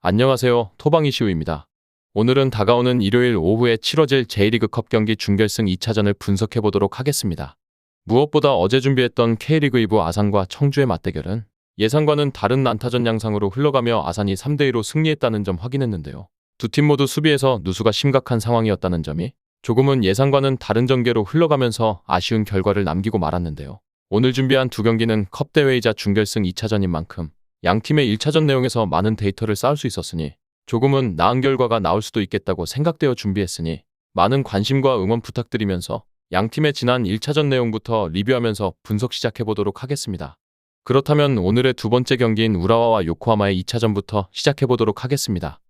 안녕하세요. 토방이시우입니다. 오늘은 다가오는 일요일 오후에 치러질 J리그컵 경기 준결승 2차전을 분석해 보도록 하겠습니다. 무엇보다 어제 준비했던 K리그 2부 아산과 청주의 맞대결은 예상과는 다른 난타전 양상으로 흘러가며 아산이 3대2로 승리했다는 점 확인했는데요. 두 팀 모두 수비에서 누수가 심각한 상황이었다는 점이 조금은 예상과는 다른 전개로 흘러가면서 아쉬운 결과를 남기고 말았는데요. 오늘 준비한 두 경기는 컵대회이자 준결승 2차전인 만큼 양팀의 1차전 내용에서 많은 데이터를 쌓을 수 있었으니 조금은 나은 결과가 나올 수도 있겠다고 생각되어 준비했으니 많은 관심과 응원 부탁드리면서 양팀의 지난 1차전 내용부터 리뷰하면서 분석 시작해보도록 하겠습니다. 그렇다면 오늘의 두 번째 경기인 우라와와 요코하마의 2차전부터 시작해보도록 하겠습니다.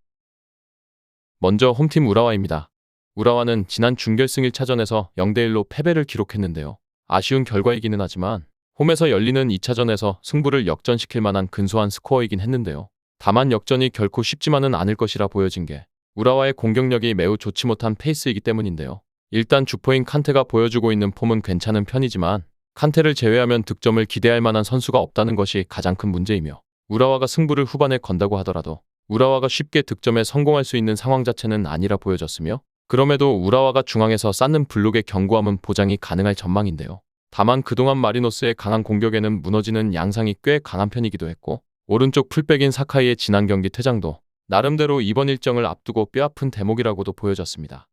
먼저 홈팀 우라와입니다. 우라와는 지난 준결승 1차전에서 0대1로 패배를 기록했는데요. 아쉬운 결과이기는 하지만 홈에서 열리는 2차전에서 승부를 역전시킬 만한 근소한 스코어이긴 했는데요. 다만 역전이 결코 쉽지만은 않을 것이라 보여진 게 우라와의 공격력이 매우 좋지 못한 페이스이기 때문인데요. 일단 주포인 칸테가 보여주고 있는 폼은 괜찮은 편이지만 칸테를 제외하면 득점을 기대할 만한 선수가 없다는 것이 가장 큰 문제이며 우라와가 승부를 후반에 건다고 하더라도 우라와가 쉽게 득점에 성공할 수 있는 상황 자체는 아니라 보여졌으며 그럼에도 우라와가 중앙에서 쌓는 블록의 견고함은 보장이 가능할 전망인데요. 다만 그동안 마리노스의 강한 공격에는 무너지는 양상이 꽤 강한 편이기도 했고 오른쪽 풀백인 사카이의 지난 경기 퇴장도 나름대로 이번 일정을 앞두고 뼈아픈 대목이라고도 보여졌습니다.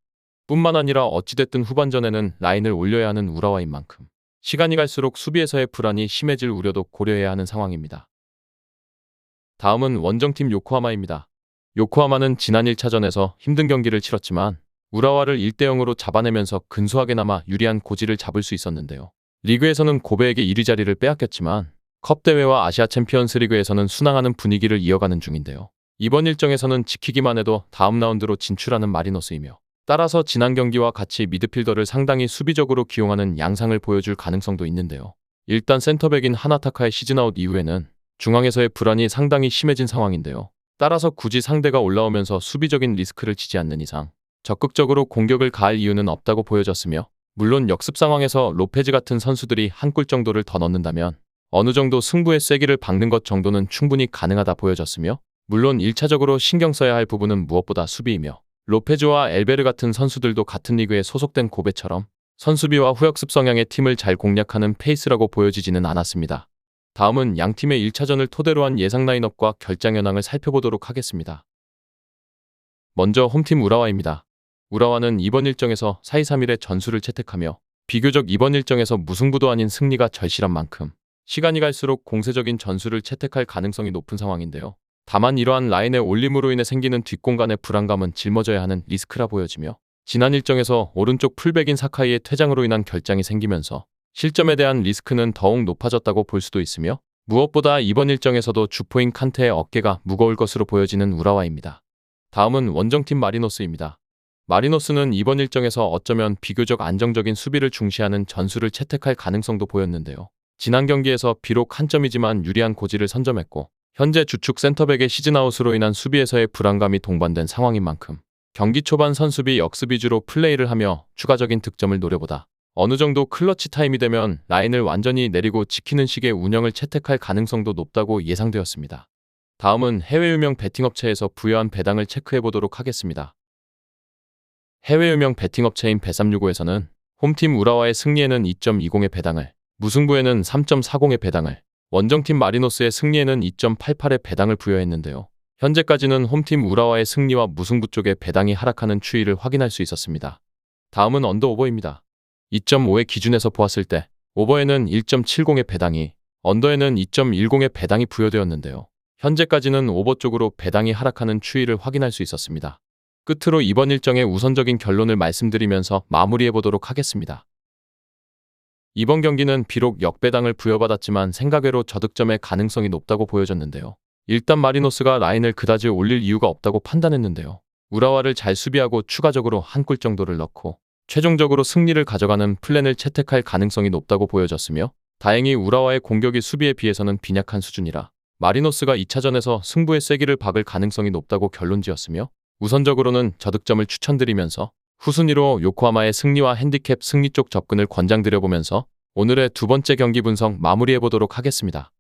뿐만 아니라 어찌됐든 후반전에는 라인을 올려야 하는 우라와인 만큼 시간이 갈수록 수비에서의 불안이 심해질 우려도 고려해야 하는 상황입니다. 다음은 원정팀 요코하마입니다. 요코하마는 지난 1차전에서 힘든 경기를 치렀지만 우라와를 1대0으로 잡아내면서 근소하게나마 유리한 고지를 잡을 수 있었는데요. 리그에서는 고베에게 1위 자리를 빼앗겼지만 컵대회와 아시아 챔피언스 리그에서는 순항하는 분위기를 이어가는 중인데요. 이번 일정에서는 지키기만 해도 다음 라운드로 진출하는 마리노스이며 따라서 지난 경기와 같이 미드필더를 상당히 수비적으로 기용하는 양상을 보여줄 가능성도 있는데요. 일단 센터백인 하나타카의 시즌아웃 이후에는 중앙에서의 불안이 상당히 심해진 상황인데요. 따라서 굳이 상대가 올라오면서 수비적인 리스크를 지지 않는 이상 적극적으로 공격을 가할 이유는 없다고 보여졌으며 물론 역습 상황에서 로페즈 같은 선수들이 한 골 정도를 더 넣는다면 어느 정도 승부의 쐐기를 박는 것 정도는 충분히 가능하다 보여졌으며 물론 1차적으로 신경 써야 할 부분은 무엇보다 수비이며 로페즈와 엘베르 같은 선수들도 같은 리그에 소속된 고베처럼 선수비와 후역습 성향의 팀을 잘 공략하는 페이스라고 보여지지는 않았습니다. 다음은 양팀의 1차전을 토대로 한 예상 라인업과 결장 현황을 살펴보도록 하겠습니다. 먼저 홈팀 우라와입니다. 우라와는 이번 일정에서 4-2-3-1의 전술을 채택하며 비교적 이번 일정에서 무승부도 아닌 승리가 절실한 만큼 시간이 갈수록 공세적인 전술을 채택할 가능성이 높은 상황인데요. 다만 이러한 라인의 올림으로 인해 생기는 뒷공간의 불안감은 짊어져야 하는 리스크라 보여지며 지난 일정에서 오른쪽 풀백인 사카이의 퇴장으로 인한 결장이 생기면서 실점에 대한 리스크는 더욱 높아졌다고 볼 수도 있으며 무엇보다 이번 일정에서도 주포인 칸테의 어깨가 무거울 것으로 보여지는 우라와입니다. 다음은 원정팀 마리노스입니다. 마리노스는 이번 일정에서 어쩌면 비교적 안정적인 수비를 중시하는 전술을 채택할 가능성도 보였는데요. 지난 경기에서 비록 한 점이지만 유리한 고지를 선점했고 현재 주축 센터백의 시즌아웃으로 인한 수비에서의 불안감이 동반된 상황인 만큼 경기 초반 선수비 역습 위주로 플레이를 하며 추가적인 득점을 노려보다 어느 정도 클러치 타임이 되면 라인을 완전히 내리고 지키는 식의 운영을 채택할 가능성도 높다고 예상되었습니다. 다음은 해외 유명 베팅업체에서 부여한 배당을 체크해보도록 하겠습니다. 해외 유명 베팅업체인 bet365에서는 홈팀 우라와의 승리에는 2.20의 배당을, 무승부에는 3.40의 배당을, 원정팀 마리노스의 승리에는 2.88의 배당을 부여했는데요. 현재까지는 홈팀 우라와의 승리와 무승부 쪽의 배당이 하락하는 추이를 확인할 수 있었습니다. 다음은 언더오버입니다. 2.5의 기준에서 보았을 때 오버에는 1.70의 배당이, 언더에는 2.10의 배당이 부여되었는데요. 현재까지는 오버 쪽으로 배당이 하락하는 추이를 확인할 수 있었습니다. 끝으로 이번 일정의 우선적인 결론을 말씀드리면서 마무리해보도록 하겠습니다. 이번 경기는 비록 역배당을 부여받았지만 생각외로 저득점의 가능성이 높다고 보여졌는데요. 일단 마리노스가 라인을 그다지 올릴 이유가 없다고 판단했는데요. 우라와를 잘 수비하고 추가적으로 한 골 정도를 넣고 최종적으로 승리를 가져가는 플랜을 채택할 가능성이 높다고 보여졌으며 다행히 우라와의 공격이 수비에 비해서는 빈약한 수준이라 마리노스가 2차전에서 승부의 쐐기를 박을 가능성이 높다고 결론지었으며 우선적으로는 저득점을 추천드리면서 후순위로 요코하마의 승리와 핸디캡 승리 쪽 접근을 권장드려보면서 오늘의 두 번째 경기 분석 마무리해보도록 하겠습니다.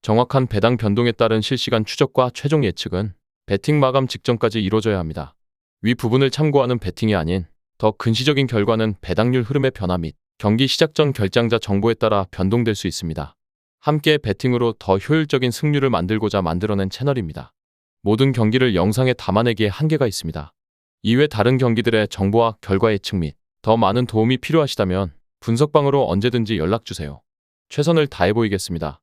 정확한 배당 변동에 따른 실시간 추적과 최종 예측은 베팅 마감 직전까지 이루어져야 합니다. 위 부분을 참고하는 베팅이 아닌 더 근시적인 결과는 배당률 흐름의 변화 및 경기 시작 전 결장자 정보에 따라 변동될 수 있습니다. 함께 베팅으로 더 효율적인 승률을 만들고자 만들어낸 채널입니다. 모든 경기를 영상에 담아내기에 한계가 있습니다. 이외 다른 경기들의 정보와 결과 예측 및 더 많은 도움이 필요하시다면 분석방으로 언제든지 연락주세요. 최선을 다해 보이겠습니다.